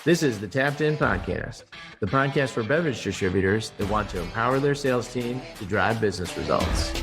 This is the Tapped In Podcast, the podcast for beverage distributors that want to empower their sales team to drive business results.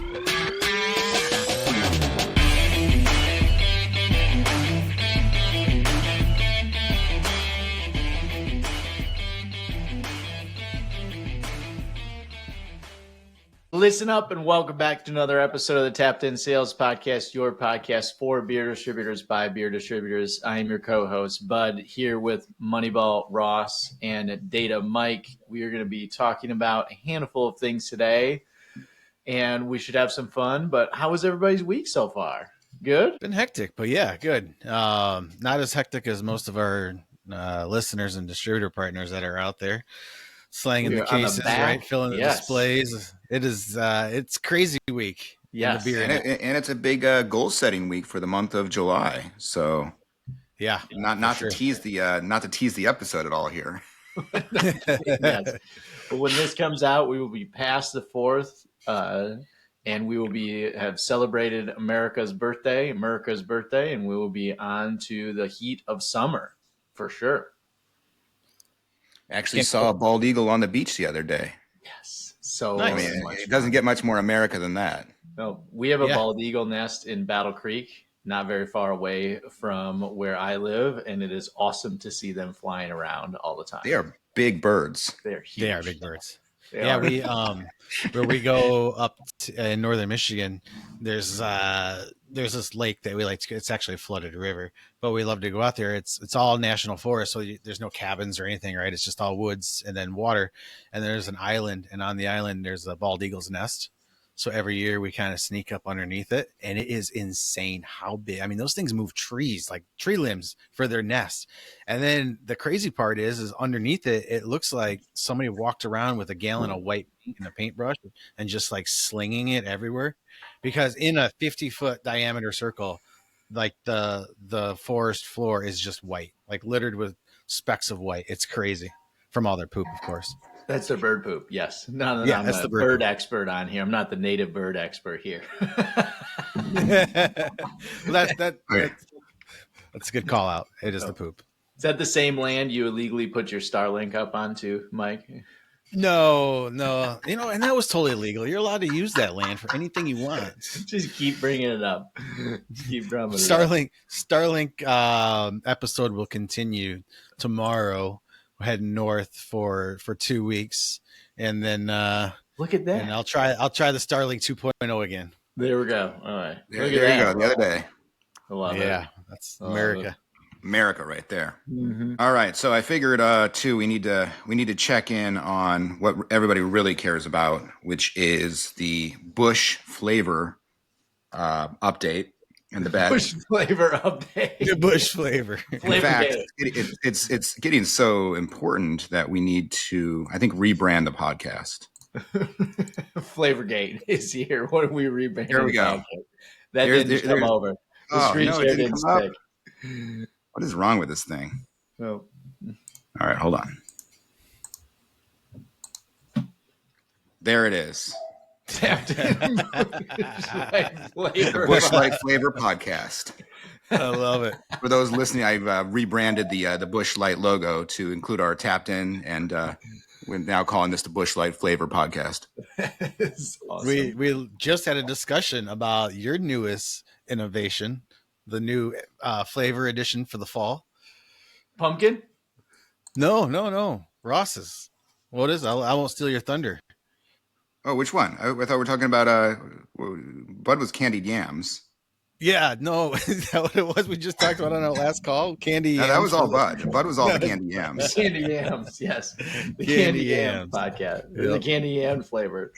Listen up and welcome back to another episode of the Tapped In Sales Podcast, your podcast for beer distributors by beer distributors. I am your co-host, Bud, here with Moneyball Ross and Data Mike. We are going to be talking about a handful of things today, and we should have some fun. But how was everybody's week so far? Good? Been hectic, but yeah, good. Not as hectic as most of our listeners and distributor partners that are out there. Slanging the cases, right? Filling the displays. It is, it's crazy week. Yes. The beer and it's a big goal setting week for the month of July. So yeah, not to tease the episode at all here. Yes. But when this comes out, we will be past the 4th, and we will have celebrated America's birthday, and we will be on to the heat of summer for sure. Actually saw a bald eagle on the beach the other day. Yes. So nice. I mean, it doesn't get much more America than that. No, we have a bald eagle nest in Battle Creek, not very far away from where I live, and it is awesome to see them flying around all the time. They are big birds. They're huge. They are big birds. We where we go up in northern Michigan, there's this lake that we like to. It's actually a flooded river, but we love to go out there. It's all national forest, so there's no cabins or anything, right? It's just all woods and then water, and there's an island, and on the island there's a bald eagle's nest. So every year we kind of sneak up underneath it, and it is insane how big. I mean, those things move trees, like tree limbs, for their nest. And then the crazy part is underneath it, it looks like somebody walked around with a gallon of white paint and a paintbrush and just like slinging it everywhere. Because in a 50-foot diameter circle, like the forest floor is just white, like littered with specks of white. It's crazy from all their poop, of course. That's the bird poop. Yes. No, yeah, I'm that's the bird expert on here. I'm not the native bird expert here. Well, that's a good call out. It is the poop. Is that the same land you illegally put your Starlink up onto, Mike? No. And that was totally illegal. You're allowed to use that land for anything you want. Just keep bringing it up. Keep drumming Starlink episode will continue tomorrow. We're heading north for 2 weeks, and then look at that. And I'll try the Starlink 2.0 again. There we go. All right. There you go. The other day. I love it. Yeah, that's America. America right there. Mm-hmm. All right. So I figured too we need to check in on what everybody really cares about, which is the Bush flavor update. And the bad Bush flavor update. The Bush flavor. In fact, it's getting so important that we need to, I think, rebrand the podcast. Flavorgate is here. What are we rebranding? Here we go. That didn't come over. The screen share didn't stick. What is wrong with this thing? Oh. All right, hold on. There it is. Tapped In Bushlight flavor podcast. I love it. For those listening, I've rebranded the Bushlight logo to include our Tapped In, and we're now calling this the Bushlight flavor podcast. Awesome. We just had a discussion about your newest innovation, the new flavor edition for the fall. Pumpkin? No. Ross's. What is it? I won't steal your thunder. Oh, which one? I thought we were talking about Bud was candied yams. Yeah, no, is that what it was? We just talked about on our last call. Candy yams. No, that was all Bud. Bud was all the candy yams. Candy yams, yes. The candy yam podcast. Yep. The candy yam flavor.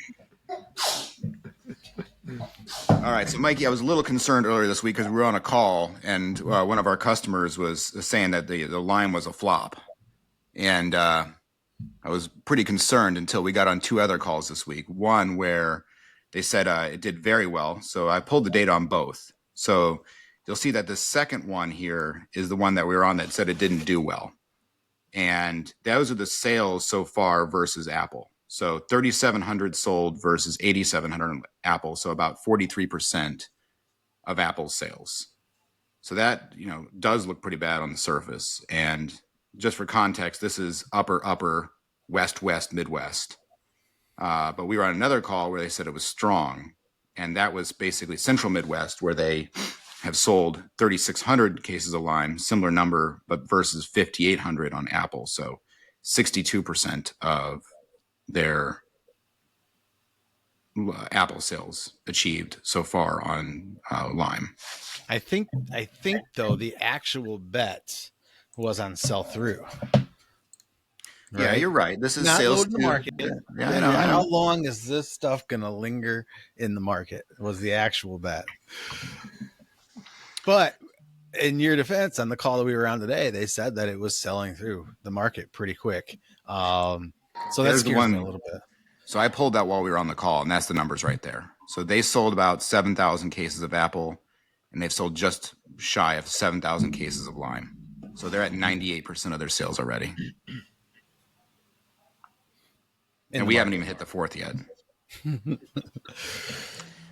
All right, so Mikey, I was a little concerned earlier this week because we were on a call, and one of our customers was saying that the line was a flop, and I was pretty concerned until we got on 2 other calls this week. One where they said it did very well. So I pulled the data on both. So you'll see that the second one here is the one that we were on that said it didn't do well. And those are the sales so far versus Apple. So 3,700 sold versus 8,700 Apple. So about 43% of Apple's sales. So that, does look pretty bad on the surface. And just for context, this is upper, west, Midwest. But we were on another call where they said it was strong. And that was basically central Midwest, where they have sold 3,600 cases of Lyme, similar number, but versus 5,800 on Apple. So 62% of their Apple sales achieved so far on Lyme. I think though the actual bet was on sell through. Right? Yeah, you're right. This is not sales loading the market. Yeah, I know. How long is this stuff going to linger in the market? Was the actual bet. But in your defense, on the call that we were on today, they said that it was selling through the market pretty quick. So that scares me a little bit. So I pulled that while we were on the call, and that's the numbers right there. So they sold about 7,000 cases of Apple, and they've sold just shy of 7,000 cases of Lyme. So they're at 98% of their sales already. And we haven't even hit the fourth yet.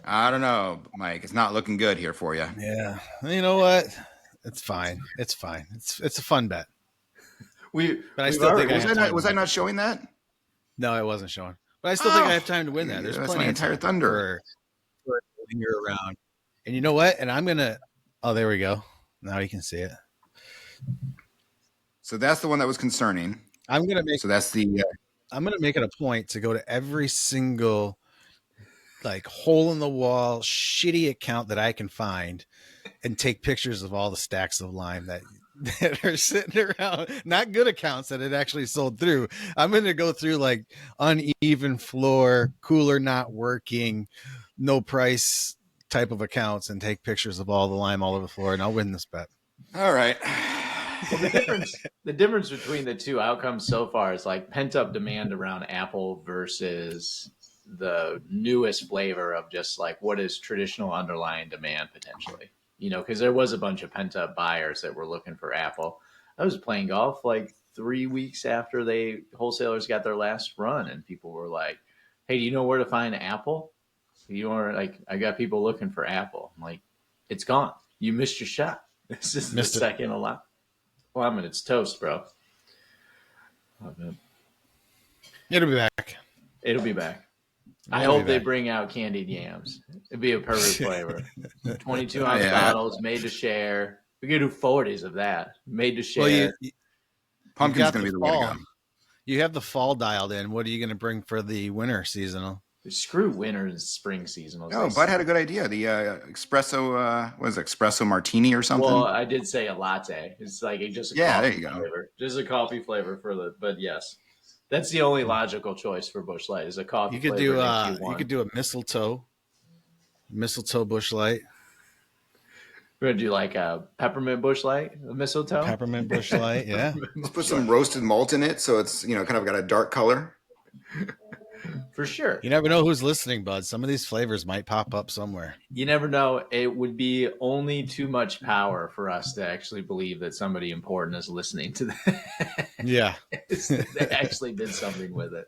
I don't know, Mike. It's not looking good here for you. Yeah. You know what? It's fine. It's fine. It's a fun bet. But I still think was I not showing that? No, I wasn't showing. But I still think I have time to win that. There's plenty my entire thunder for linger around. And you know what? And I'm gonna. Oh, there we go. Now you can see it. So that's the one that was concerning. I'm gonna make. So that's the. I'm gonna make it a point to go to every single like hole in the wall shitty account that I can find and take pictures of all the stacks of Lyme that are sitting around, not good accounts that it actually sold through. I'm going to go through like uneven floor, cooler not working, no price type of accounts and take pictures of all the Lyme all over the floor, and I'll win this bet. All right. Well, the difference between the two outcomes so far is like pent up demand around Apple versus the newest flavor of just like what is traditional underlying demand potentially, because there was a bunch of pent up buyers that were looking for Apple. I was playing golf like 3 weeks after wholesalers got their last run, and people were like, "Hey, do you know where to find Apple? I got people looking for Apple." I'm like, "It's gone. You missed your shot. This is the second a lot." Well, I mean, it's toast, bro. It'll be back. It'll be back. I hope they bring out candied yams. It'd be a perfect flavor. 22-ounce bottles, made to share. We could do 40s of that. Made to share. Well, pumpkin's going to be the way to go. You have the fall dialed in. What are you going to bring for the winter seasonal? Screw winter and spring seasonal. Oh, Bud had a good idea. The espresso, what is it, espresso martini or something? Well, I did say a latte. It's like just a coffee flavor. Just a coffee flavor but yes. That's the only logical choice for Bushlight is a coffee flavor. You could do a mistletoe Bushlight. We're gonna do like a peppermint Bushlight, a mistletoe. Peppermint Bushlight, yeah. Let's put some roasted malt in it, so it's kind of got a dark color. For sure. You never know who's listening, Bud. Some of these flavors might pop up somewhere. You never know. It would be only too much power for us to actually believe that somebody important is listening to that. Yeah. They actually did something with it.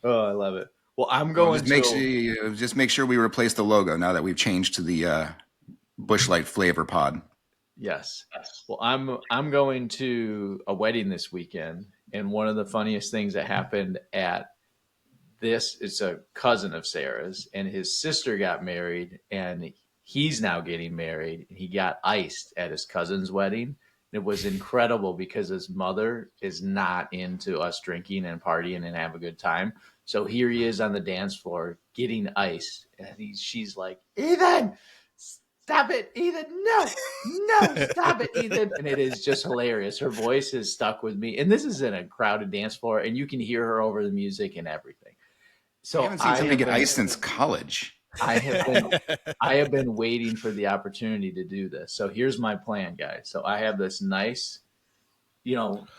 Oh, I love it. Well, I'm going just make sure we replace the logo now that we've changed to the Bushlight flavor pod. Yes. Well, I'm going to a wedding this weekend, and one of the funniest things that happened at it's a cousin of Sarah's, and his sister got married, and he's now getting married. He got iced at his cousin's wedding. It was incredible because his mother is not into us drinking and partying and have a good time. So here he is on the dance floor getting iced, and she's like, "Ethan, stop it, Ethan! No, stop it, Ethan!" And it is just hilarious. Her voice is stuck with me, and this is in a crowded dance floor, and you can hear her over the music and everything. So I haven't seen somebody get iced since college. I have been waiting for the opportunity to do this. So here's my plan, guys. So I have this nice,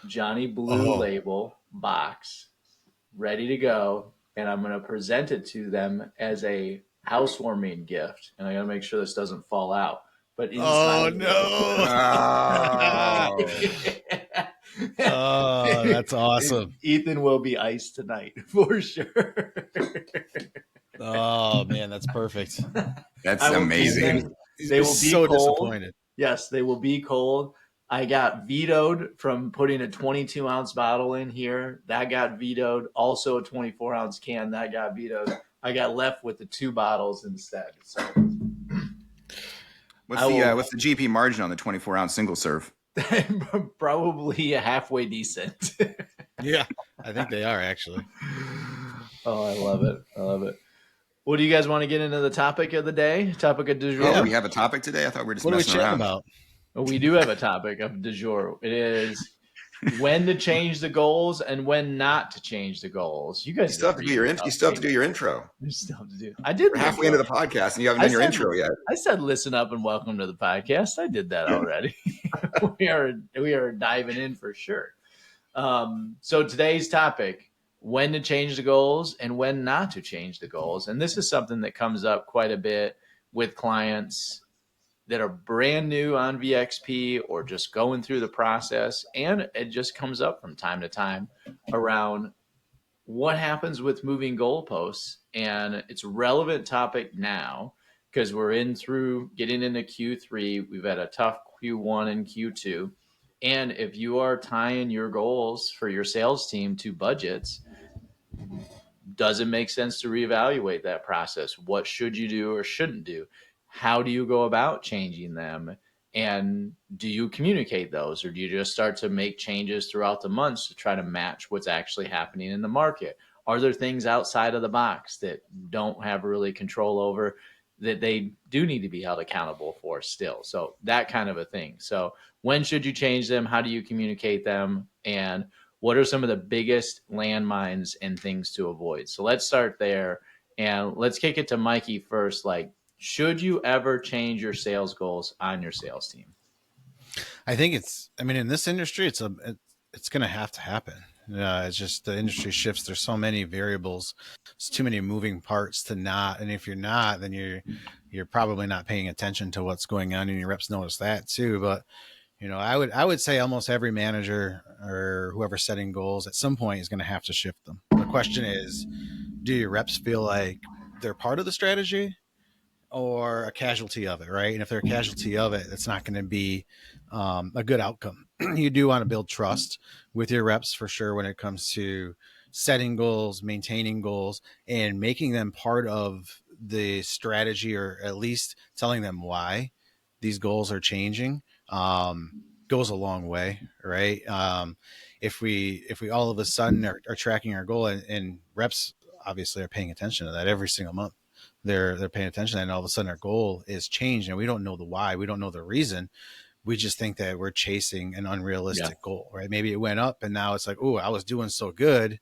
Johnny Blue label box ready to go, and I'm going to present it to them as a housewarming gift. And I got to make sure this doesn't fall out. But inside Oh, that's awesome. Ethan will be iced tonight for sure. Oh man, that's perfect. That's amazing. They will be so cold. Disappointed. Yes, they will be cold. I got vetoed from putting a 22-ounce bottle in here. That got vetoed. Also, a 24-ounce can that got vetoed. I got left with the 2 bottles instead. So, what's the GP margin on the 24-ounce single serve? Probably halfway decent. Yeah, I think they are actually. Oh, I love it. I love it. What do you guys want to get into the topic of the day? Topic of du jour? Oh, we have a topic today? I thought we were just what are we messing chatting around. about? We do have a topic of du jour. It is when to change the goals and when not to change the goals. You guys You still have to do your intro. You still have to do your intro. You still have to do. I did. We're halfway into the podcast, and you haven't done your intro yet. I said, "Listen up and welcome to the podcast." I did that already. we are diving in for sure. So today's topic: when to change the goals and when not to change the goals. And this is something that comes up quite a bit with clients that are brand new on VXP or just going through the process. And it just comes up from time to time around what happens with moving goalposts. And it's a relevant topic now because we're getting into Q3. We've had a tough Q1 and Q2. And if you are tying your goals for your sales team to budgets, does it make sense to reevaluate that process? What should you do or shouldn't do? How do you go about changing them? And do you communicate those, or do you just start to make changes throughout the months to try to match what's actually happening in the market? Are there things outside of the box that don't have really control over that they do need to be held accountable for still? So that kind of a thing. So when should you change them? How do you communicate them? And what are some of the biggest landmines and things to avoid? So let's start there, and let's kick it to Mikey first. Like, should you ever change your sales goals on your sales team? I think in this industry, it's going to have to happen. It's just the industry shifts. There's so many variables. It's too many moving parts to not. And if you're not, then you're probably not paying attention to what's going on, and your reps notice that too. But I would say almost every manager or whoever's setting goals at some point is going to have to shift them. The question is, do your reps feel like they're part of the strategy or a casualty of it, right? And if they're a casualty of it, it's not going to be a good outcome. You do want to build trust with your reps for sure when it comes to setting goals, maintaining goals, and making them part of the strategy, or at least telling them why these goals are changing. Goes a long way, right? If we all of a sudden are tracking our goal, and reps obviously are paying attention to that every single month. They're paying attention, and all of a sudden our goal is changed, and we don't know the why, we don't know the reason. We just think that we're chasing an unrealistic goal, right? Maybe it went up, and now it's like, oh, I was doing so good.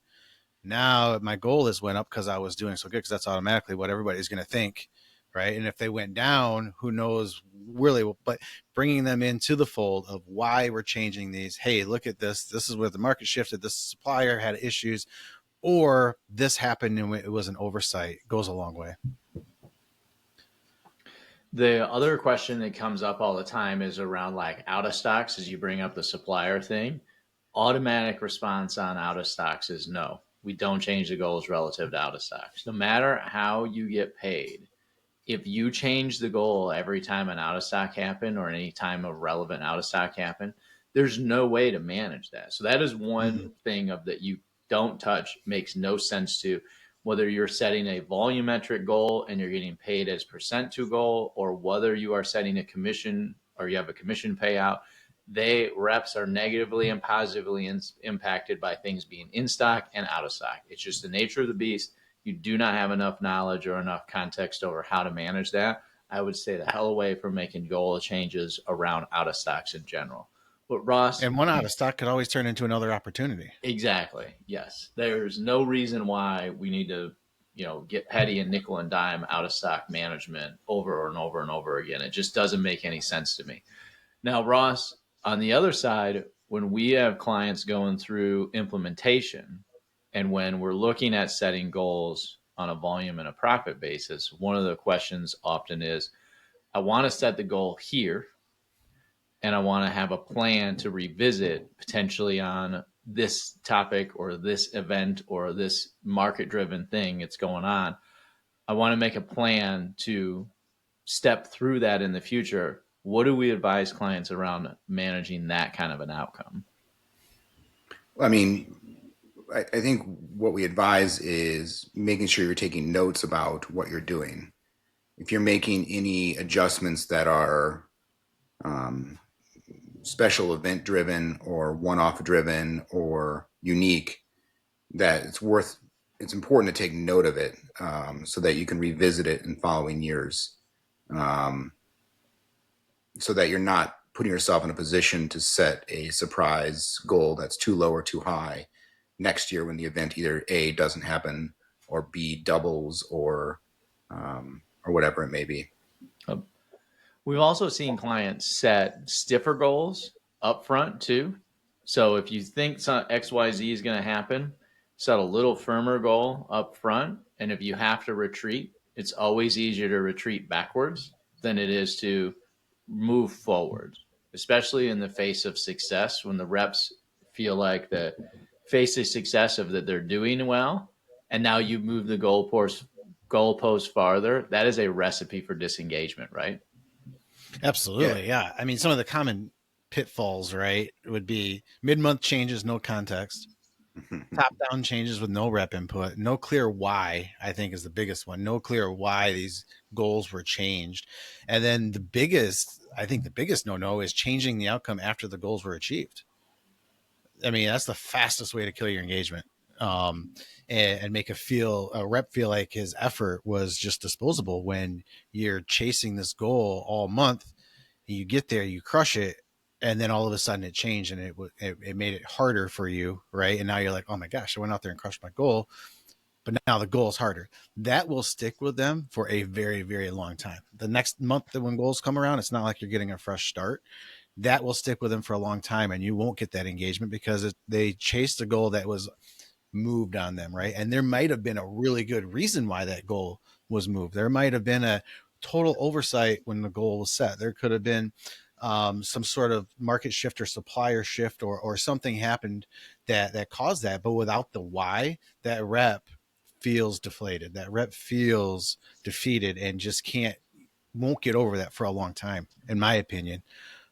Now my goal has went up because I was doing so good, because that's automatically what everybody's going to think, right? And if they went down, who knows really? But bringing them into the fold of why we're changing these. Hey, look at this. This is where the market shifted. This supplier had issues, or this happened and it was an oversight, goes a long way. The other question that comes up all the time is around like out of stocks. As you bring up the supplier thing, automatic response on out of stocks is no. We don't change the goals relative to out of stocks. No matter how you get paid, if you change the goal every time an out of stock happened or any time a relevant out of stock happened, there's no way to manage that. So that is one thing of that you don't touch, makes no sense to, whether you're setting a volumetric goal and you're getting paid as percent to goal, or whether you are setting a commission or you have a commission payout. Reps are negatively and positively impacted by things being in stock and out of stock. It's just the nature of the beast. You do not have enough knowledge or enough context over how to manage that. I would stay the hell away from making goal changes around out of stocks in general. But Ross, and one out of stock could always turn into another opportunity. Exactly. Yes. There's no reason why we need to, get petty and nickel and dime out of stock management over and over and over again. It just doesn't make any sense to me. Now, Ross, on the other side, when we have clients going through implementation, and when we're looking at setting goals on a volume and a profit basis, one of the questions often is, I want to set the goal here, and I want to have a plan to revisit potentially on this topic or this event or this market-driven thing that's going on. I want to make a plan to step through that in the future. What do we advise clients around managing that kind of an outcome? I mean, I think what we advise is making sure you're taking notes about what you're doing. If you're making any adjustments that are special event driven or one-off driven or unique, that it's important to take note of it, so that you can revisit it in following years, um, so that you're not putting yourself in a position to set a surprise goal that's too low or too high next year when the event either A, doesn't happen, or B, doubles, or whatever it may be. We've also seen clients set stiffer goals up front too. So if you think XYZ is going to happen, set a little firmer goal up front. And if you have to retreat, it's always easier to retreat backwards than it is to move forward, especially in the face of success when the reps feel like the face of success of that they're doing well. And now you move the goalpost farther. That is a recipe for disengagement, right? Absolutely. Yeah. I mean, some of the common pitfalls, right, would be mid-month changes, no context, top-down changes with no rep input, no clear why, I think is the biggest one. No clear why these goals were changed. And then I think the biggest no-no is changing the outcome after the goals were achieved. I mean, that's the fastest way to kill your engagement. And make a rep feel like his effort was just disposable when you're chasing this goal all month. You get there, you crush it, and then all of a sudden it changed, and it made it harder for you, right? And now you're like, oh my gosh, I went out there and crushed my goal, but now the goal is harder. That will stick with them for a very, very long time. The next month that when goals come around, it's not like you're getting a fresh start. That will stick with them for a long time, and you won't get that engagement because they chased a goal that was moved on them, right? And there might have been a really good reason why that goal was moved. There might have been a total oversight when the goal was set. There could have been some sort of market shift or supplier shift, or something happened that caused that. But without the why, that rep feels deflated. That rep feels defeated and just won't get over that for a long time, in my opinion.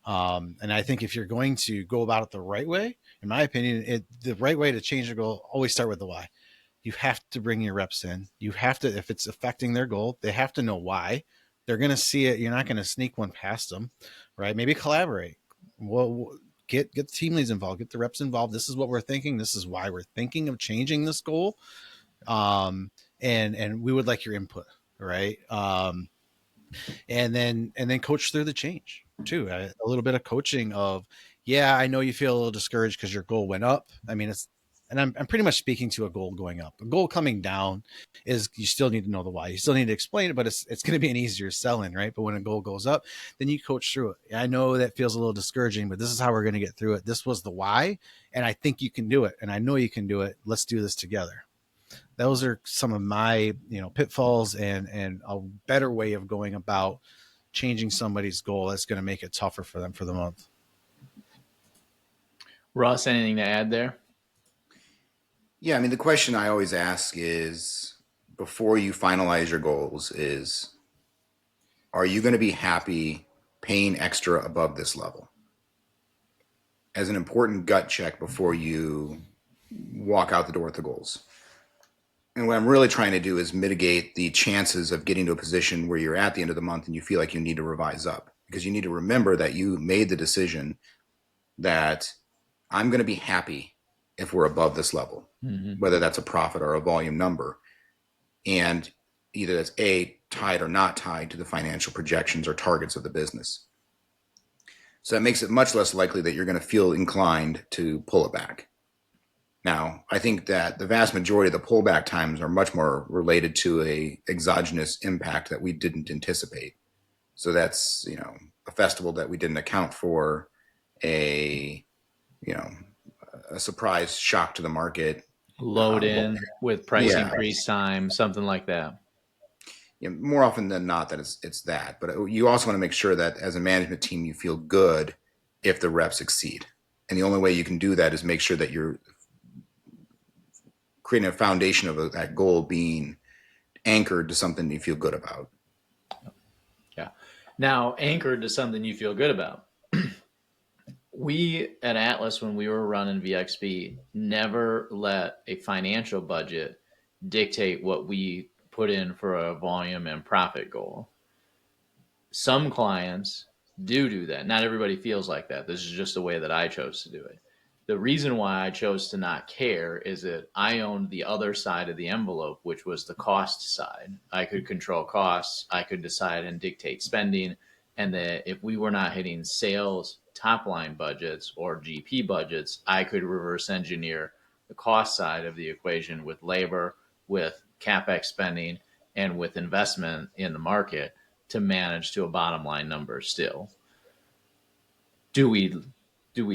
And I think if you're going to go about it the right way, in my opinion, the right way to change your goal, always start with the why. You have to bring your reps in. You have to, if it's affecting their goal, they have to know why. They're going to see it. You're not going to sneak one past them, right? Maybe collaborate. Well, get the team leads involved, get the reps involved. This is what we're thinking. This is why we're thinking of changing this goal. And we would like your input, right? And then coach through the change too. A little bit of coaching of, yeah, I know you feel a little discouraged because your goal went up. I mean, I'm pretty much speaking to a goal going up. A goal coming down is, you still need to know the why. You still need to explain it, but it's going to be an easier sell-in, right? But when a goal goes up, then you coach through it. I know that feels a little discouraging, but this is how we're going to get through it. This was the why, and I think you can do it, and I know you can do it. Let's do this together. Those are some of my, pitfalls and a better way of going about changing somebody's goal that's going to make it tougher for them for the month. Ross, anything to add there? Yeah, I mean, the question I always ask is, before you finalize your goals, is, are you going to be happy paying extra above this level? As an important gut check before you walk out the door with the goals. And what I'm really trying to do is mitigate the chances of getting to a position where you're at the end of the month and you feel like you need to revise up, because you need to remember that you made the decision that I'm going to be happy if we're above this level, whether that's a profit or a volume number. And either that's tied or not tied to the financial projections or targets of the business. So that makes it much less likely that you're going to feel inclined to pull it back. Now, I think that the vast majority of the pullback times are much more related to a exogenous impact that we didn't anticipate. So that's, a festival that we didn't account for, a surprise shock to the market. Load in with price increase time, something like that. More often than not that it's that. But you also want to make sure that as a management team, you feel good if the reps exceed. And the only way you can do that is make sure that you're creating a foundation of that goal being anchored to something you feel good about. Yeah. Now, anchored to something you feel good about. We at Atlas, when we were running VXB, never let a financial budget dictate what we put in for a volume and profit goal. Some clients do that. Not everybody feels like that. This is just the way that I chose to do it. The reason why I chose to not care is that I owned the other side of the envelope, which was the cost side. I could control costs. I could decide and dictate spending. And that if we were not hitting sales top line budgets or GP budgets, I could reverse engineer the cost side of the equation with labor, with CapEx spending, and with investment in the market to manage to a bottom line number still. Do we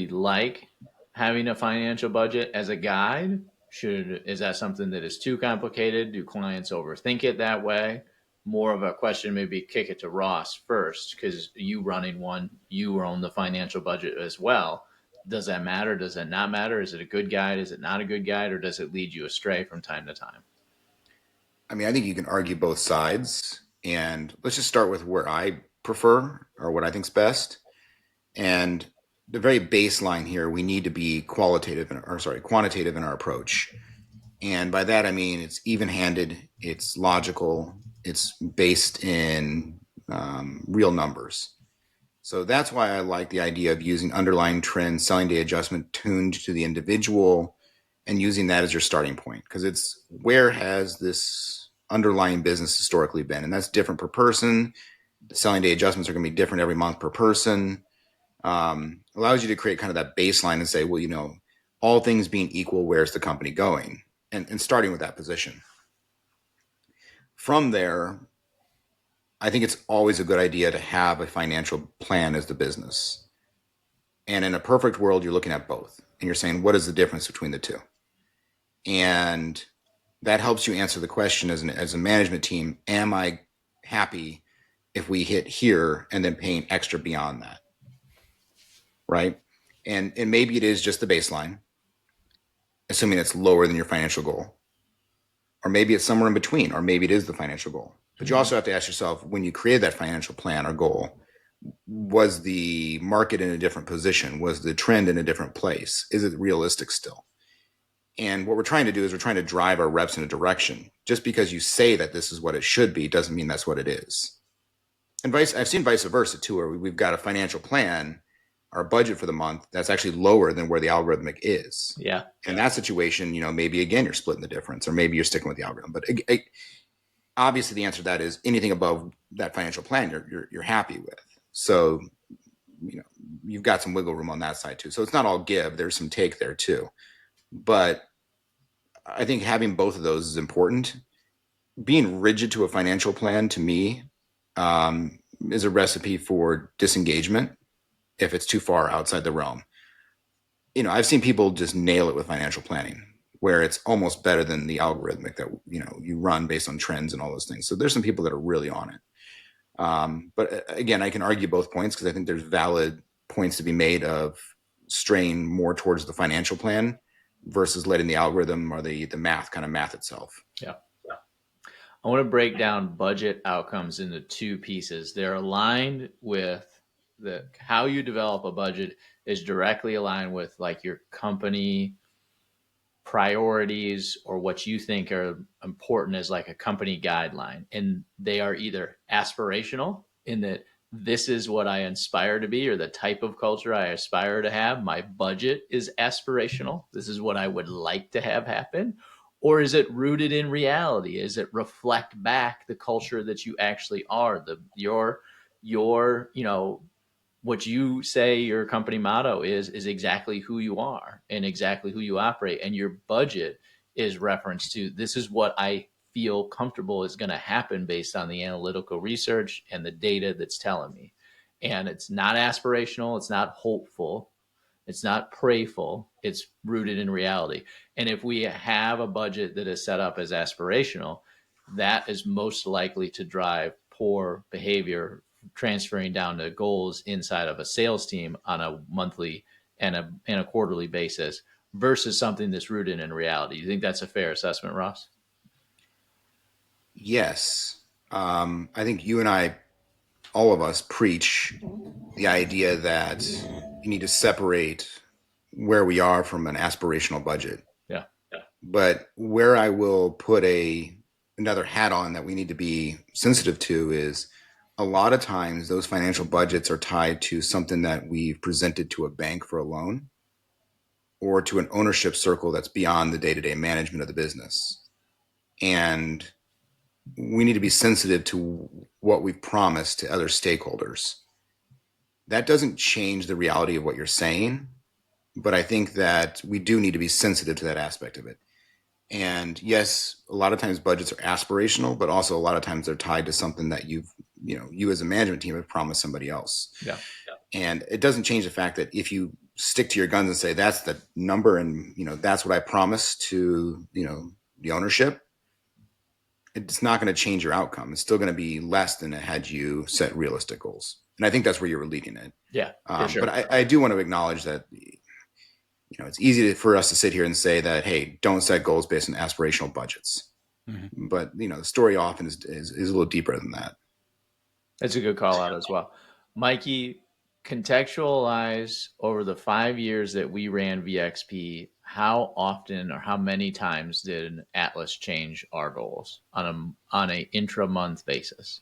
like having a financial budget as a guide? Is that something that is too complicated? Do clients overthink it that way? More of a question, maybe kick it to Ross first, because you running one, you own the financial budget as well. Does that matter? Does it not matter? Is it a good guide? Is it not a good guide? Or does it lead you astray from time to time? I mean, I think you can argue both sides. And let's just start with where I prefer or what I think's best. And the very baseline here, we need to be quantitative in our approach. And by that, I mean, it's even-handed, it's logical, it's based in real numbers. So that's why I like the idea of using underlying trend, selling day adjustment tuned to the individual, and using that as your starting point, because it's where has this underlying business historically been? And that's different per person. The selling day adjustments are going to be different every month per person. Allows you to create kind of that baseline and say, well, you know, all things being equal, where's the company going? And starting with that position. From there, I think it's always a good idea to have a financial plan as the business. And in a perfect world, you're looking at both. And you're saying, what is the difference between the two? And that helps you answer the question as a management team, am I happy if we hit here and then paying extra beyond that? Right? And maybe it is just the baseline, assuming it's lower than your financial goal. Or maybe it's somewhere in between, or maybe it is the financial goal. But you also have to ask yourself, when you create that financial plan or goal, was the market in a different position? Was the trend in a different place? Is it realistic still? And what we're trying to do is we're trying to drive our reps in a direction. Just because you say that this is what it should be doesn't mean that's what it is. And I've seen vice versa too, where we've got a financial plan, our budget for the month, that's actually lower than where the algorithmic is. Yeah. In that situation, you know, maybe again, you're splitting the difference, or maybe you're sticking with the algorithm. But obviously the answer to that is anything above that financial plan, you're happy with. So, you know, you've got some wiggle room on that side too. So it's not all give, there's some take there too. But I think having both of those is important. Being rigid to a financial plan, to me, is a recipe for disengagement if it's too far outside the realm. You know, I've seen people just nail it with financial planning, where it's almost better than the algorithmic that, you know, you run based on trends and all those things. So there's some people that are really on it. But again, I can argue both points because I think there's valid points to be made of straying more towards the financial plan versus letting the algorithm or the math kind of math itself. Yeah. I want to break down budget outcomes into two pieces. They're aligned with how you develop a budget is directly aligned with like your company priorities or what you think are important as like a company guideline. And they are either aspirational in that this is what I aspire to be or the type of culture I aspire to have. My budget is aspirational. This is what I would like to have happen. Or is it rooted in reality? Is it reflect back the culture that you actually are? Your you know, what you say your company motto is exactly who you are and exactly who you operate. And your budget is reference to this is what I feel comfortable is going to happen based on the analytical research and the data that's telling me. And it's not aspirational. It's not hopeful. It's not prayful. It's rooted in reality. And if we have a budget that is set up as aspirational, that is most likely to drive poor behavior transferring down to goals inside of a sales team on a monthly and a quarterly basis versus something that's rooted in reality. You think that's a fair assessment, Ross? Yes. I think you and I all of us preach the idea that you need to separate where we are from an aspirational budget. Yeah. But where I will put another hat on that we need to be sensitive to is a lot of times those financial budgets are tied to something that we've presented to a bank for a loan or to an ownership circle that's beyond the day-to-day management of the business. And we need to be sensitive to what we've promised to other stakeholders. That doesn't change the reality of what you're saying, but I think that we do need to be sensitive to that aspect of it. And yes, a lot of times budgets are aspirational, but also a lot of times they're tied to something that you as a management team have promised somebody else. Yeah. And it doesn't change the fact that if you stick to your guns and say that's the number and that's what I promised to the ownership, it's not going to change your outcome. It's still going to be less than it had you set realistic goals. And I think that's where you were leading it. Yeah, for sure. But I do want to acknowledge that it's easy for us to sit here and say that, hey, don't set goals based on aspirational budgets. Mm-hmm. But the story often is a little deeper than that. That's a good call out as well. Mikey, contextualize over the 5 years that we ran VXP, how often or how many times did Atlas change our goals on a intra-month basis?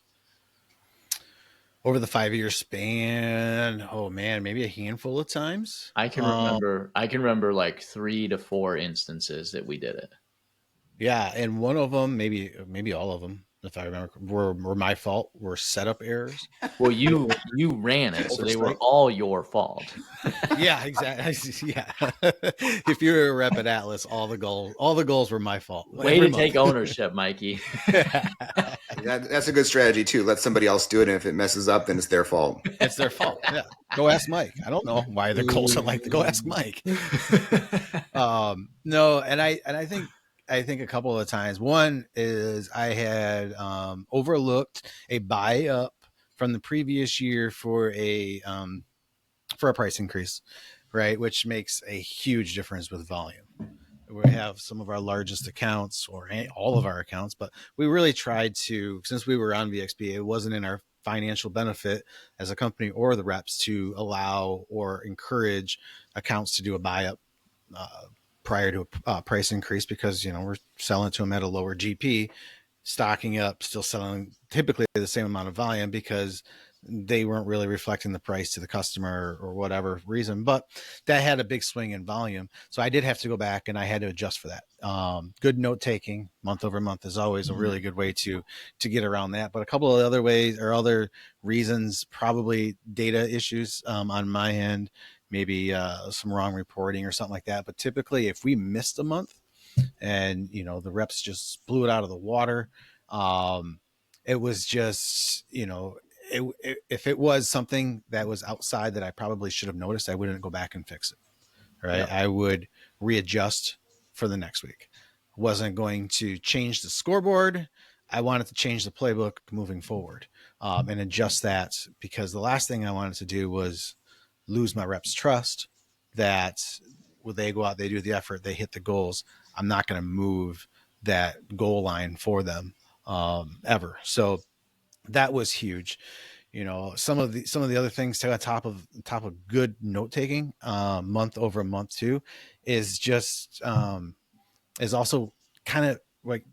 Over the 5-year span, oh man, maybe a handful of times. I can remember like 3 to 4 instances that we did it. Yeah, and one of them, maybe all of them, if I remember, were my fault. Were setup errors. Well, you ran it, so they were all your fault. Yeah, exactly. Yeah. If you were a rep at Atlas, all the goals were my fault. Way to take ownership, Mikey. That's a good strategy too. Let somebody else do it, and if it messes up, then it's their fault. It's their fault. Yeah. Go ask Mike. I don't know why the goals are like to go ask Mike. No, and I think a couple of times. One is I had overlooked a buy up from the previous year for a price increase, right? Which makes a huge difference with volume. We have some of our largest accounts or all of our accounts, but we really tried to, since we were on VXP, it wasn't in our financial benefit as a company or the reps to allow or encourage accounts to do a buy up prior to a price increase, because we're selling to them at a lower GP, stocking up, still selling typically the same amount of volume because they weren't really reflecting the price to the customer or whatever reason. But that had a big swing in volume, so I did have to go back and I had to adjust for that. Good note taking month over month is always a really good way to get around that. But a couple of other ways or other reasons, probably data issues on my end, maybe some wrong reporting or something like that. But typically if we missed a month and the reps just blew it out of the water, it was just if it was something that was outside that I probably should have noticed, I wouldn't go back and fix it. Right. Yeah. I would readjust for the next week. Wasn't going to change the scoreboard. I wanted to change the playbook moving forward and adjust that, because the last thing I wanted to do was lose my reps' trust that when they go out, they do the effort, they hit the goals, I'm not going to move that goal line for them ever. So that was huge. Some of the other things to top of good note taking month over month too is just is also kind of like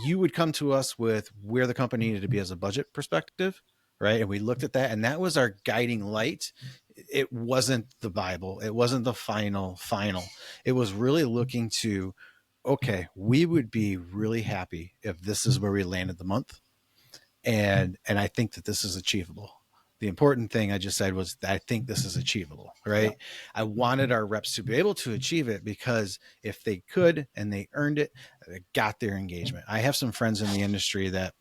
you would come to us with where the company needed to be as a budget perspective, right? And we looked at that, and that was our guiding light. It wasn't the Bible. It wasn't the final. It was really looking to, okay, we would be really happy if this is where we landed the month. And I think that this is achievable. The important thing I just said was that I think this is achievable, right? Yeah. I wanted our reps to be able to achieve it, because if they could and they earned it, they got their engagement. I have some friends in the industry that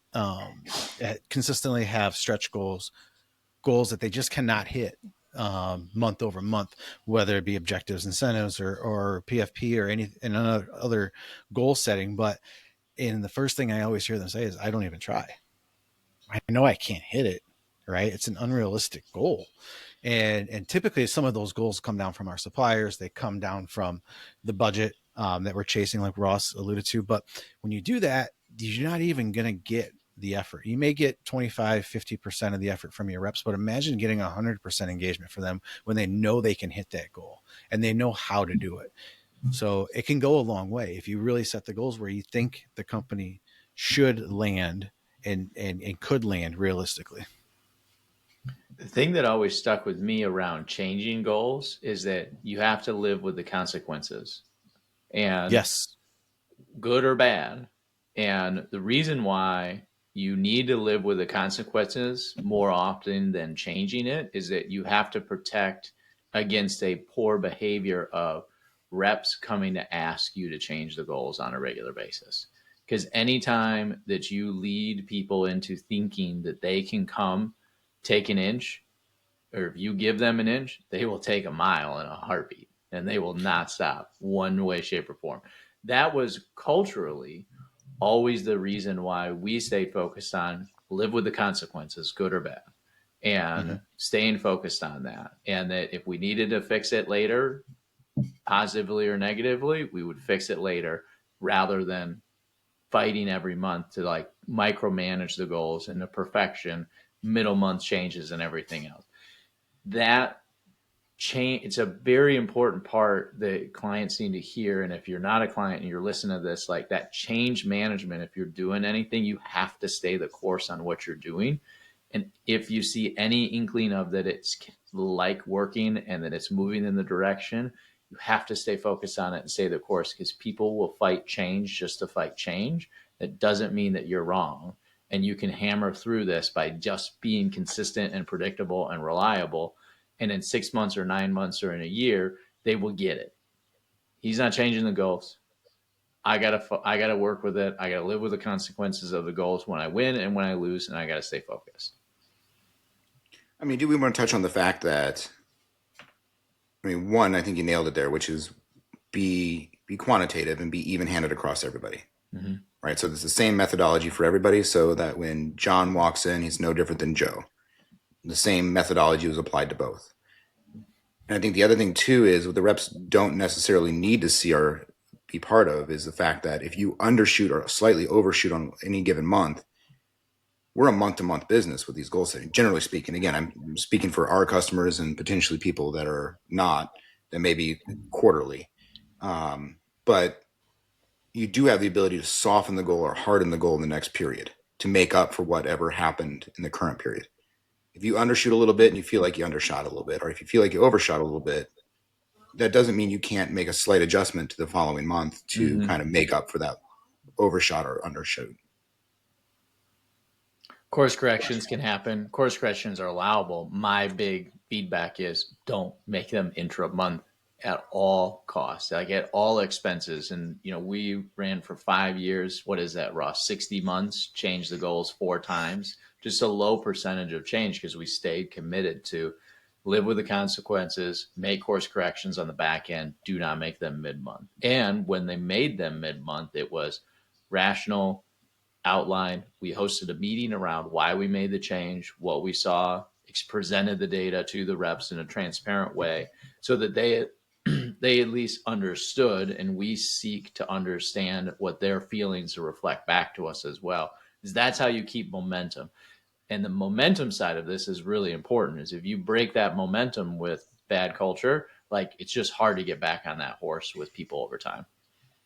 consistently have stretch goals that they just cannot hit month over month, whether it be objectives, incentives, or PFP or any other goal setting. But the first thing I always hear them say is, I don't even try. I know I can't hit it, right? It's an unrealistic goal. And typically some of those goals come down from our suppliers. They come down from the budget that we're chasing, like Ross alluded to. But when you do that, you're not even going to get the effort. You may get 25, 50% of the effort from your reps, but imagine getting 100% engagement for them when they know they can hit that goal and they know how to do it. So it can go a long way if you really set the goals where you think the company should land and could land realistically. The thing that always stuck with me around changing goals is that you have to live with the consequences, and yes, good or bad. And the reason why you need to live with the consequences more often than changing it is that you have to protect against a poor behavior of reps coming to ask you to change the goals on a regular basis. Because anytime that you lead people into thinking that they can come take an inch, or if you give them an inch, they will take a mile in a heartbeat and they will not stop one way, shape, or form. That was culturally always the reason why we stayed focused on live with the consequences, good or bad, and staying focused on that. And that if we needed to fix it later, positively or negatively, we would fix it later rather than fighting every month to like micromanage the goals and the perfection, middle month changes and everything else. That change, it's a very important part that clients need to hear. And if you're not a client and you're listening to this, like that change management, if you're doing anything, you have to stay the course on what you're doing. And if you see any inkling of that it's like working and that it's moving in the direction, you have to stay focused on it and stay the course, because people will fight change just to fight change. That doesn't mean that you're wrong. And you can hammer through this by just being consistent and predictable and reliable. And in 6 months or 9 months or in a year, they will get it. He's not changing the goals. I gotta work with it. I gotta live with the consequences of the goals when I win and when I lose, and I gotta stay focused. I mean, do we want to touch on the fact that, I mean, one, I think you nailed it there, which is be quantitative and be even-handed across everybody. Mm-hmm. Right? So it's the same methodology for everybody, so that when John walks in, he's no different than Joe. The same methodology was applied to both. And I think the other thing too is what the reps don't necessarily need to see or be part of is the fact that if you undershoot or slightly overshoot on any given month, we're a month-to-month business with these goal setting, generally speaking. Again, I'm speaking for our customers and potentially people that are not, that may be quarterly. But you do have the ability to soften the goal or harden the goal in the next period to make up for whatever happened in the current period. If you undershoot a little bit and you feel like you undershot a little bit, or if you feel like you overshot a little bit, that doesn't mean you can't make a slight adjustment to the following month to kind of make up for that overshot or undershoot. Course corrections can happen. Course corrections are allowable. My big feedback is don't make them intra-month at all costs, like at all expenses. And, you know, we ran for 5 years. What is that, Ross? 60 months, changed the goals 4 times. Just a low percentage of change because we stayed committed to live with the consequences, make course corrections on the back end, do not make them mid-month. And when they made them mid-month, it was rational, outline. We hosted a meeting around why we made the change, what we saw, presented the data to the reps in a transparent way so that they at least understood, and we seek to understand what their feelings to reflect back to us as well. Because that's how you keep momentum. And the momentum side of this is really important, is if you break that momentum with bad culture, like it's just hard to get back on that horse with people over time.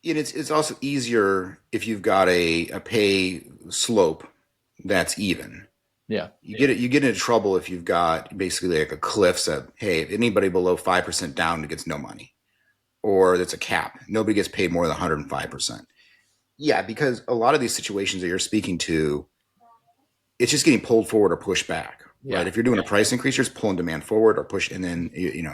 And it's also easier if you've got a pay slope that's even. Yeah. You get into trouble if you've got basically like a cliff that, hey, if anybody below 5% down gets no money. Or that's a cap. Nobody gets paid more than 105%. Yeah, because a lot of these situations that you're speaking to, it's just getting pulled forward or pushed back. Yeah. Right? If you're doing a price increase, you're just pulling demand forward or push, and then in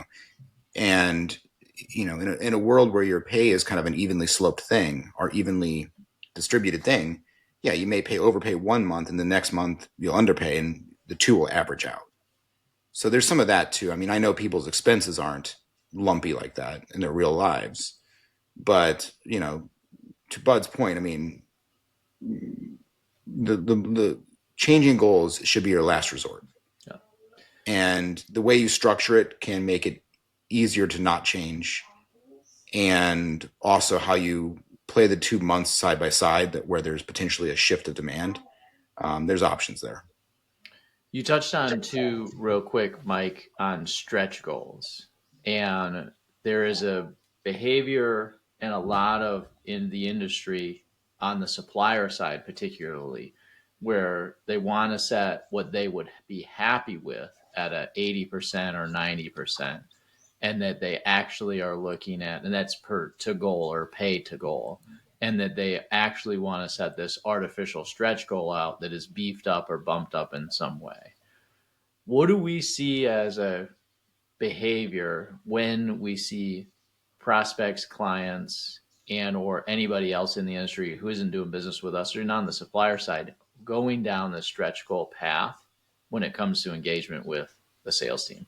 a world where your pay is kind of an evenly sloped thing or evenly distributed thing, yeah, you may overpay 1 month and the next month you'll underpay, and the two will average out. So there's some of that too. I mean, I know people's expenses aren't lumpy like that in their real lives, but to Bud's point, I mean, the changing goals should be your last resort. Yeah. And the way you structure it can make it easier to not change. And also how you play the 2 months side by side, that where there's potentially a shift of demand, there's options there. You touched on two real quick, Mike, on stretch goals. And there is a behavior and a lot of in the industry on the supplier side, particularly, where they want to set what they would be happy with at a 80% or 90%, and that they actually are looking at, and that's per to goal or pay to goal, and that they actually want to set this artificial stretch goal out that is beefed up or bumped up in some way. What do we see as a behavior when we see prospects, clients, and or anybody else in the industry who isn't doing business with us or not on the supplier side going down the stretch goal path when it comes to engagement with the sales team?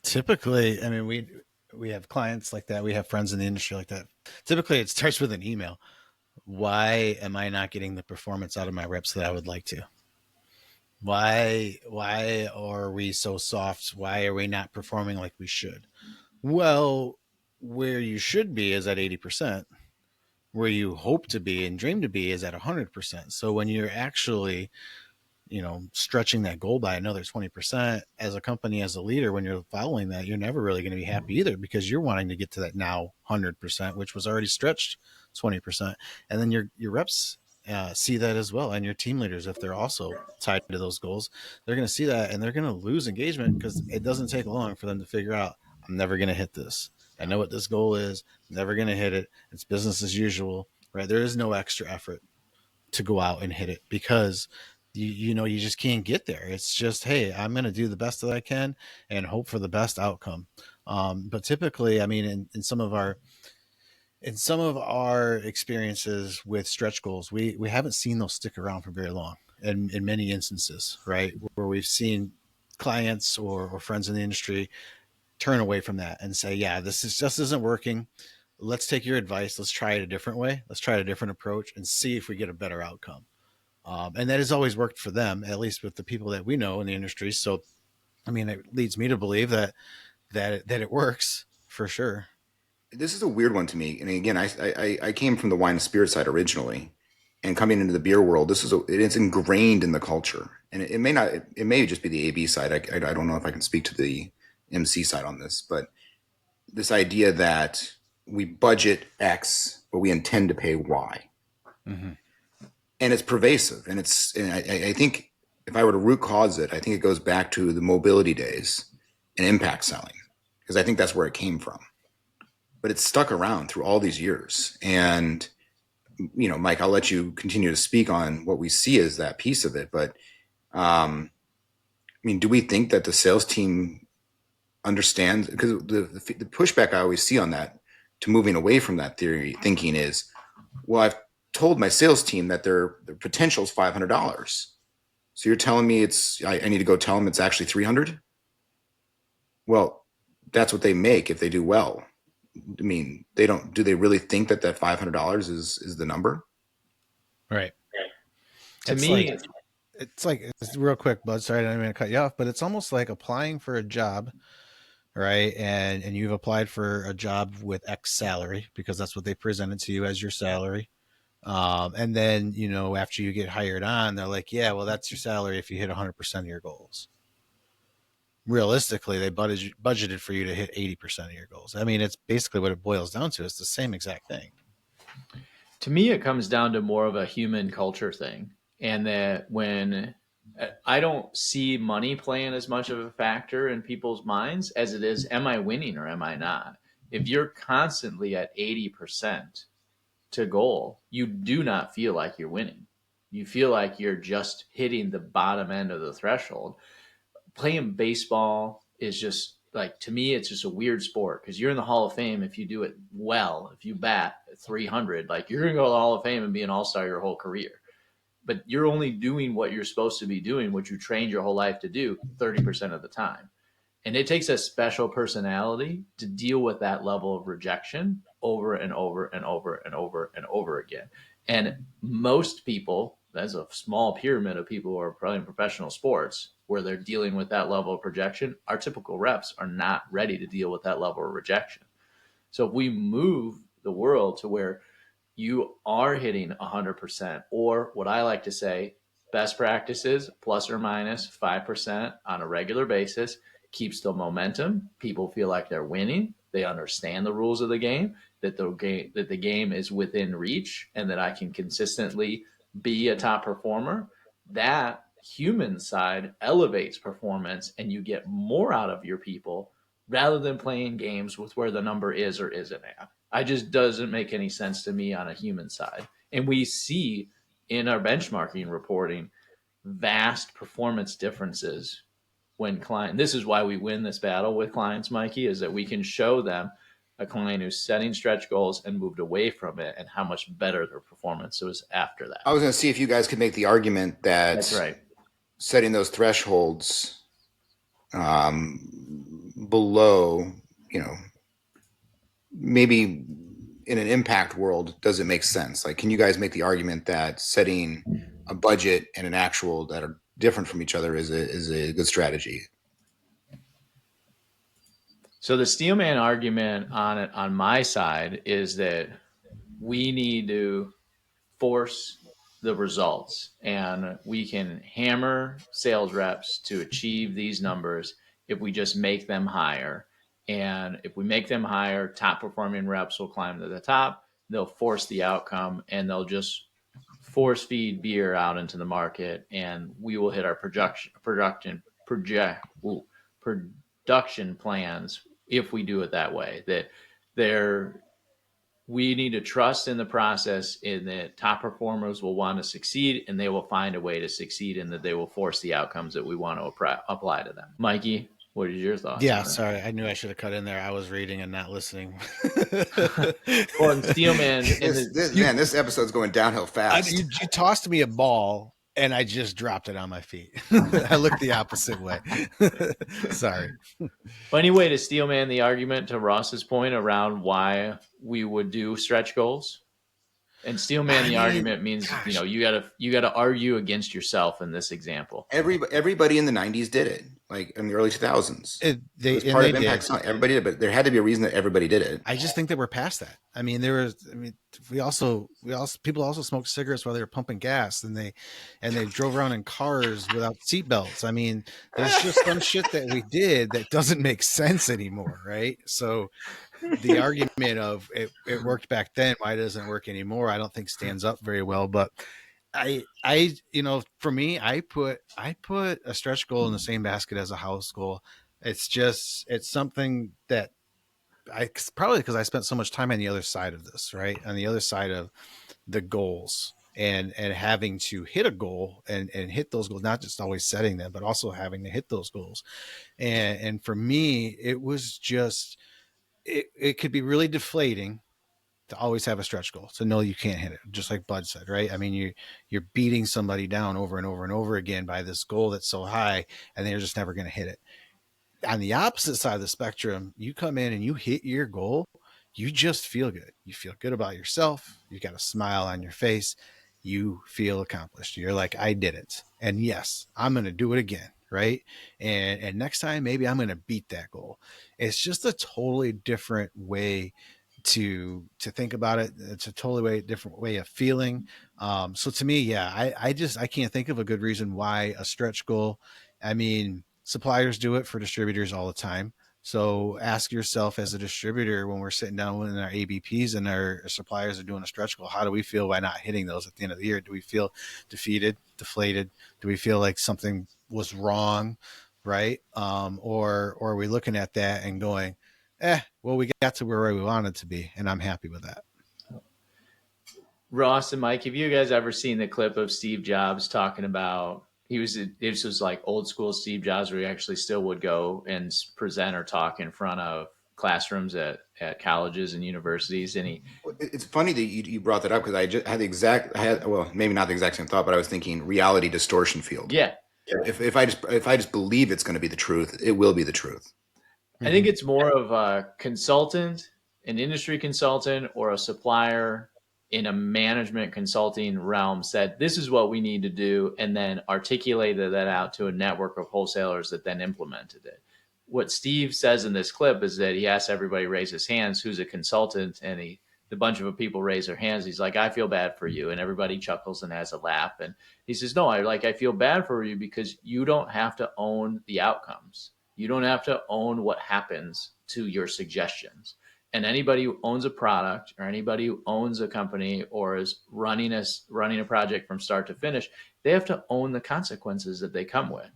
Typically, I mean, we have clients like that. We have friends in the industry like that. Typically, it starts with an email. Why am I not getting the performance out of my reps that I would like to? Why are we so soft? Why are we not performing like we should? Well, where you should be is at 80%. Where you hope to be and dream to be is at 100%. So when you're actually, stretching that goal by another 20% as a company, as a leader, when you're following that, you're never really going to be happy either, because you're wanting to get to that now 100%, which was already stretched 20%. And then your reps see that as well. And your team leaders, if they're also tied to those goals, they're going to see that and they're going to lose engagement, because it doesn't take long for them to figure out, I'm never going to hit this. I know what this goal is. I'm never going to hit it. It's business as usual, right? There is no extra effort to go out and hit it, because you just can't get there. It's just, hey, I'm going to do the best that I can and hope for the best outcome. But typically, I mean, in some of our experiences with stretch goals, we haven't seen those stick around for very long. And in many instances, right, where we've seen clients or friends in the industry turn away from that and say, yeah, just isn't working. Let's take your advice. Let's try it a different way. Let's try a different approach and see if we get a better outcome. And that has always worked for them, at least with the people that we know in the industry. So, I mean, it leads me to believe that it works for sure. This is a weird one to me. And again, I came from the wine and spirit side originally, and coming into the beer world, it's ingrained in the culture. And it may just be the AB side. I don't know if I can speak to the MC side on this, but this idea that we budget X, but we intend to pay Y. Mm-hmm. And it's pervasive. And I think if I were to root cause it, I think it goes back to the mobility days and impact selling, because I think that's where it came from. But it's stuck around through all these years. And, Mike, I'll let you continue to speak on what we see as that piece of it. But, I mean, do we think that the sales team understands? Because the pushback I always see on that to moving away from that theory thinking is, well, I've told my sales team that their potential is $500. So you're telling me I need to go tell them it's actually 300? Well, that's what they make if they do well. I mean, do they really think that $500 is the number? Right. To me, it's real quick, Bud. Sorry, I didn't mean to cut you off, but it's almost like applying for a job, right? And you've applied for a job with X salary because that's what they presented to you as your salary. And then, after you get hired on, they're like, yeah, well, that's your salary if you hit 100% of your goals. Realistically, they budgeted for you to hit 80% of your goals. I mean, it's basically what it boils down to. It's the same exact thing. To me, it comes down to more of a human culture thing. And that when I don't see money playing as much of a factor in people's minds as it is, am I winning or am I not? If you're constantly at 80% to goal, you do not feel like you're winning. You feel like you're just hitting the bottom end of the threshold. Playing baseball is just like, to me, it's just a weird sport because you're in the Hall of Fame if you do it well. If you bat 300, like you're going to go to the Hall of Fame and be an all-star your whole career. But you're only doing what you're supposed to be doing, what you trained your whole life to do 30% of the time. And it takes a special personality to deal with that level of rejection over and over and over and over and over again. And most people, that's a small pyramid of people who are playing professional sports where they're dealing with that level of rejection. Our typical reps are not ready to deal with that level of rejection. So if we move the world to where you are hitting 100%, or what I like to say, best practices plus or minus 5% on a regular basis keeps the momentum. People feel like they're winning. They understand the rules of the game, that the game is within reach, and that I can consistently be a top performer. That human side elevates performance, and you get more out of your people rather than playing games with where the number is or isn't at. I just doesn't make any sense to me on a human side. And we see in our benchmarking reporting vast performance differences when client. This is why we win this battle with clients, Mikey, is that we can show them a client who's setting stretch goals and moved away from it, and how much better their performance was after that. I was going to see if you guys could make the argument that That's right. setting those thresholds below, maybe in an impact world, does it make sense? Like, can you guys make the argument that setting a budget and an actual that are different from each other is a good strategy? So the Steelman argument on my side is that we need to force the results, and we can hammer sales reps to achieve these numbers if we just make them higher. And if we make them higher, top performing reps will climb to the top. They'll force the outcome, and they'll just force feed beer out into the market, and we will hit our production plans if we do it that way. That we need to trust in the process, in that top performers will want to succeed, and they will find a way to succeed, and that they will force the outcomes that we want to apply to them. Mikey, what is your thoughts? Yeah, sorry, I knew I should have cut in there. I was reading and not listening. Well, and Steelman, this episode's going downhill fast. You tossed me a ball, and I just dropped it on my feet. I looked the opposite way. Sorry. Funny way to Steelman the argument to Ross's point around why we would do stretch goals. And Steelman the argument means, you gotta argue against yourself in this example. Everybody in the 90s did it, like in the early 2000s. It was part of Impact. Everybody did it, but there had to be a reason that everybody did it. I just think that we're past that. People also smoked cigarettes while they were pumping gas, and they drove around in cars without seatbelts. I mean, there's just some shit that we did that doesn't make sense anymore, right? So the argument of it worked back then, why doesn't it work anymore, I don't think stands up very well. But I for me, I put a stretch goal in the same basket as a house goal. It's something that probably because I spent so much time on the other side of this, right? On the other side of the goals and having to hit a goal and hit those goals, not just always setting them, but also having to hit those goals. And for me, it was just, it could be really deflating to always have a stretch goal, to know you can't hit it, just like Bud said, right? I mean, you're beating somebody down over and over and over again by this goal that's so high, and they're just never going to hit it. On the opposite side of the spectrum, you come in and you hit your goal, you just feel good. You feel good about yourself. You got a smile on your face. You feel accomplished. You're like, I did it. And yes, I'm going to do it again. Right. And next time, maybe I'm going to beat that goal. It's just a totally different way to think about it. It's a totally different way of feeling. So to me, yeah, I can't think of a good reason why a stretch goal. I mean, suppliers do it for distributors all the time. So ask yourself as a distributor, when we're sitting down in our ABPs and our suppliers are doing a stretch goal, how do we feel by not hitting those at the end of the year? Do we feel defeated, deflated? Do we feel like something was wrong? Right. Or are we looking at that and going, well, we got to where we wanted to be, and I'm happy with that. Ross and Mike, have you guys ever seen the clip of Steve Jobs talking about, this was like old school Steve Jobs, where he actually still would go and present or talk in front of classrooms at colleges and universities. And it's funny that you brought that up, because I had maybe not the exact same thought, but I was thinking reality distortion field. Yeah. If I just believe it's going to be the truth, it will be the truth. I think it's more of a consultant, an industry consultant, or a supplier in a management consulting realm said, this is what we need to do, and then articulated that out to a network of wholesalers that then implemented it. What Steve says in this clip is that he asks everybody to raise his hands who's a consultant, and the bunch of people raise their hands. He's like, I feel bad for you. And everybody chuckles and has a laugh. And he says, no, I feel bad for you because you don't have to own the outcomes. You don't have to own what happens to your suggestions. And anybody who owns a product or anybody who owns a company or is running a project from start to finish, they have to own the consequences that they come with.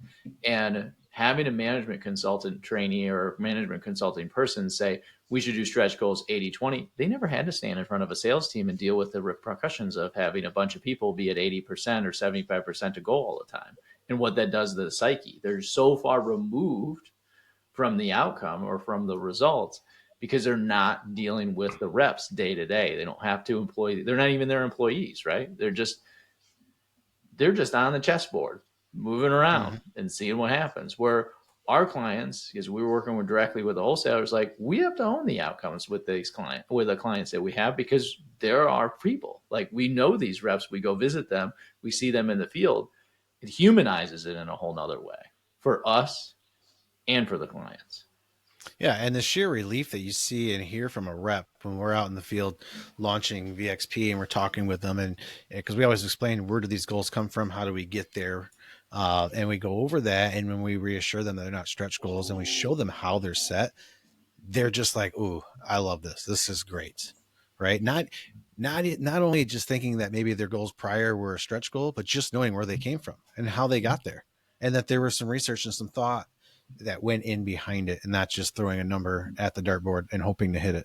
And having a management consultant trainee or management consulting person say, we should do stretch goals 80-20, they never had to stand in front of a sales team and deal with the repercussions of having a bunch of people be at 80% or 75% to goal all the time. And what that does to the psyche. They're so far removed from the outcome or from the results because they're not dealing with the reps day to day. They don't have to employ, they're not even their employees, right? They're just on the chessboard, moving around and seeing what happens. Where our clients, because we were working directly with the wholesalers, like we have to own the outcomes with the clients that we have because they're our people. Like we know these reps, we go visit them, we see them in the field. It humanizes it in a whole nother way for us and for the clients. Yeah, and the sheer relief that you see and hear from a rep when we're out in the field launching VXP and we're talking with them, and because we always explain where do these goals come from, how do we get there, and we go over that, and when we reassure them that they're not stretch goals and we show them how they're set, they're just like, "Ooh, I love this. This is great," right? Not only just thinking that maybe their goals prior were a stretch goal, but just knowing where they came from and how they got there, and that there was some research and some thought that went in behind it and not just throwing a number at the dartboard and hoping to hit it.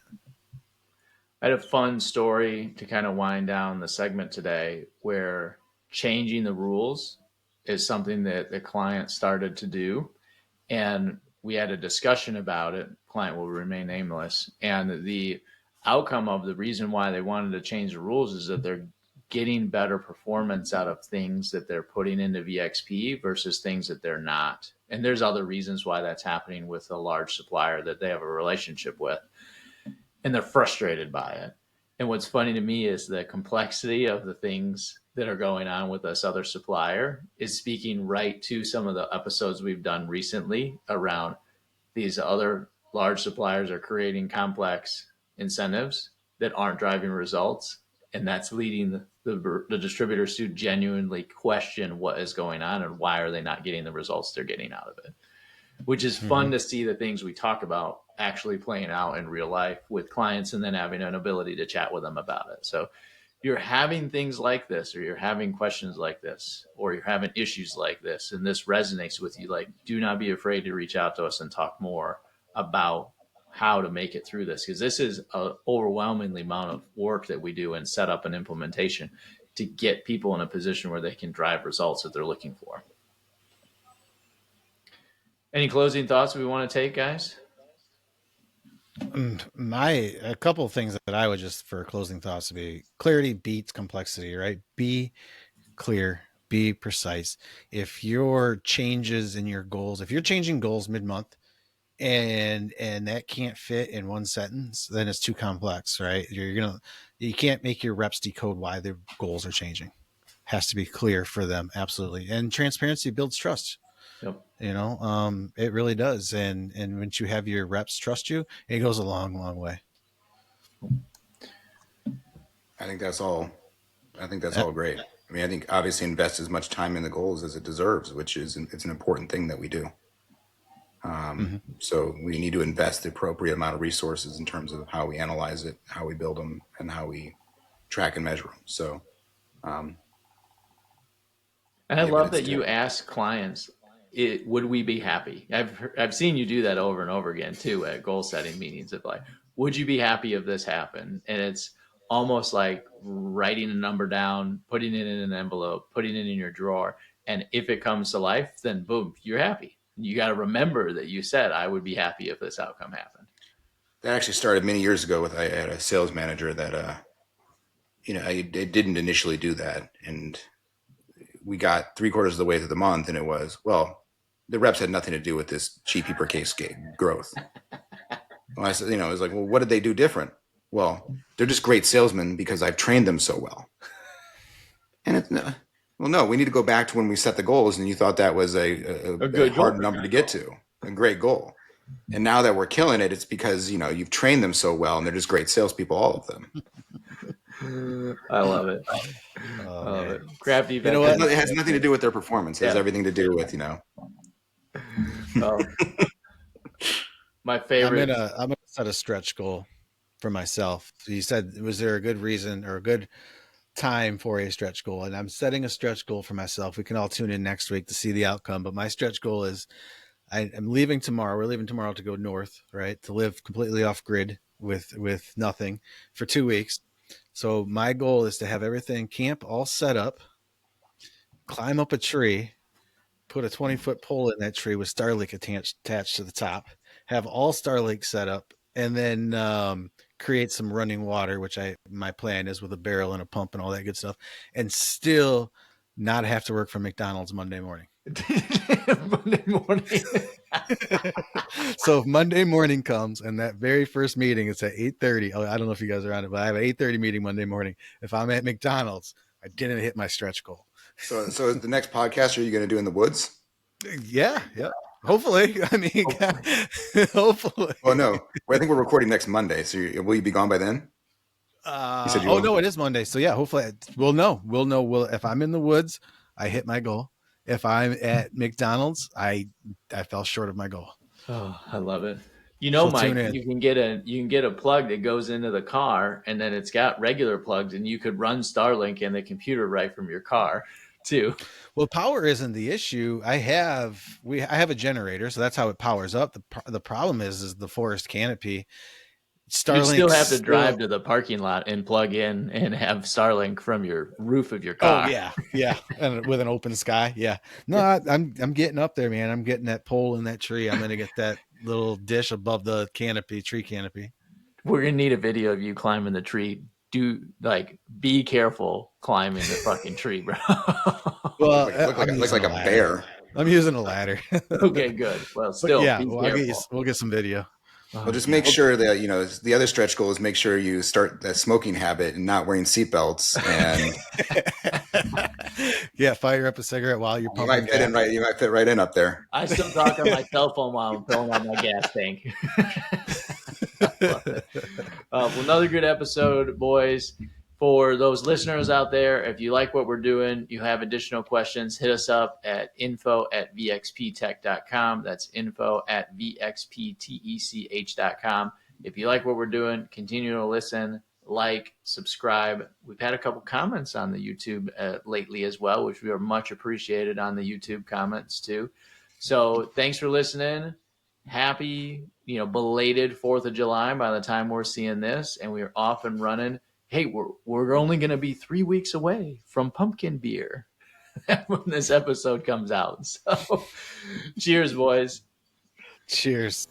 I had a fun story to kind of wind down the segment today where changing the rules is something that the client started to do. And we had a discussion about it. Client will remain nameless. And the outcome of the reason why they wanted to change the rules is that they're getting better performance out of things that they're putting into VXP versus things that they're not. And there's other reasons why that's happening with a large supplier that they have a relationship with, and they're frustrated by it. And what's funny to me is the complexity of the things that are going on with this other supplier is speaking right to some of the episodes we've done recently around these other large suppliers are creating complex incentives that aren't driving results. And that's leading the distributors to genuinely question what is going on and why are they not getting the results they're getting out of it, which is fun to see the things we talk about actually playing out in real life with clients and then having an ability to chat with them about it. So you're having things like this, or you're having questions like this, or you're having issues like this, and this resonates with you, like, do not be afraid to reach out to us and talk more about how to make it through this, because this is an overwhelmingly amount of work that we do in setup and implementation to get people in a position where they can drive results that they're looking for. Any closing thoughts we want to take, guys? A couple of things that I would just, for closing thoughts, would be clarity beats complexity, right? Be clear, be precise. If your changes in your goals, if you're changing goals mid-month and that can't fit in one sentence, then it's too complex, right? You can't make your reps decode why their goals are changing. Has to be clear for them. Absolutely. And transparency builds trust. Yep. It really does. And once you have your reps trust you, it goes a long, long way. I think that's all great. I mean, I think obviously invest as much time in the goals as it deserves, which is, it's an important thing that we do. So we need to invest the appropriate amount of resources in terms of how we analyze it, how we build them, and how we track and measure them. So, and I love that you ask clients, would we be happy? I've seen you do that over and over again too at goal setting meetings of like, would you be happy if this happened? And it's almost like writing a number down, putting it in an envelope, putting it in your drawer. And if it comes to life, then boom, you're happy. You got to remember that you said, I would be happy if this outcome happened. That actually started many years ago I had a sales manager that, I didn't initially do that. And we got 3/4 of the way through the month and it was, well, the reps had nothing to do with this GP per case growth. Well, I said, it was like, well, what did they do different? Well, they're just great salesmen because I've trained them so well. And no, we need to go back to when we set the goals and you thought that was a good hard number to get to, a great goal. And now that we're killing it, it's because, you've trained them so well and they're just great salespeople, all of them. I love it. Oh, I love man. it. Crafty, You know what? It has nothing to do with their performance. It has Yeah. everything to do with, Oh, my favorite. I'm gonna set a stretch goal for myself. So you said, was there a good reason or a good time for a stretch goal? And I'm setting a stretch goal for myself. We can all tune in next week to see the outcome. But my stretch goal is I'm leaving tomorrow. We're leaving tomorrow to go north, right? To live completely off grid with nothing for 2 weeks. So my goal is to have everything camp all set up, climb up a tree, put a 20-foot pole in that tree with Starlink attached to the top, have all Starlink set up, and then create some running water, which my plan is with a barrel and a pump and all that good stuff, and still not have to work for McDonald's Monday morning. Monday morning. So if Monday morning comes and that very first meeting, it's at 8:30. Oh, I don't know if you guys are on it, but I have an 8:30 meeting Monday morning. If I'm at McDonald's, I didn't hit my stretch goal. So the next podcast, are you going to do in the woods? Yeah. Hopefully. I mean, hopefully. Well, no. Well, I think we're recording next Monday. So will you be gone by then? No, it is Monday. So yeah, hopefully we'll know. If I'm in the woods, I hit my goal. If I'm at McDonald's, I fell short of my goal. Oh, I love it. Mike, you can get a plug that goes into the car, and then it's got regular plugs, and you could run Starlink and the computer right from your car too. Well, power isn't the issue. I have a generator, so that's how it powers up. The problem is the forest canopy. Starlink. You still have to drive to the parking lot and plug in and have Starlink from your roof of your car. Oh yeah, and with an open sky. Yeah, no, I'm getting up there, man. I'm getting that pole in that tree. I'm gonna get that little dish above the tree canopy. We're gonna need a video of you climbing the tree. Be careful climbing the fucking tree, bro. Well, looks like a bear. I'm using a ladder. Okay, good. Well, still, we'll get some video. Well, just make sure that, the other stretch goal is make sure you start the smoking habit and not wearing seatbelts. And yeah, fire up a cigarette while you're pumping. You might fit right in up there. I still talk on my cell phone while I'm filling up my gas tank. Well, another good episode, boys. For those listeners out there, if you like what we're doing, you have additional questions, hit us up at info@vxptech.com. That's info@vxptech.com. If you like what we're doing, continue to listen, subscribe. We've had a couple comments on the YouTube lately as well, which we are much appreciated on the YouTube comments too. So thanks for listening. Happy, belated 4th of July by the time we're seeing this, and we're off and running. Hey, we're only going to be 3 weeks away from pumpkin beer when this episode comes out. So, cheers, boys. Cheers.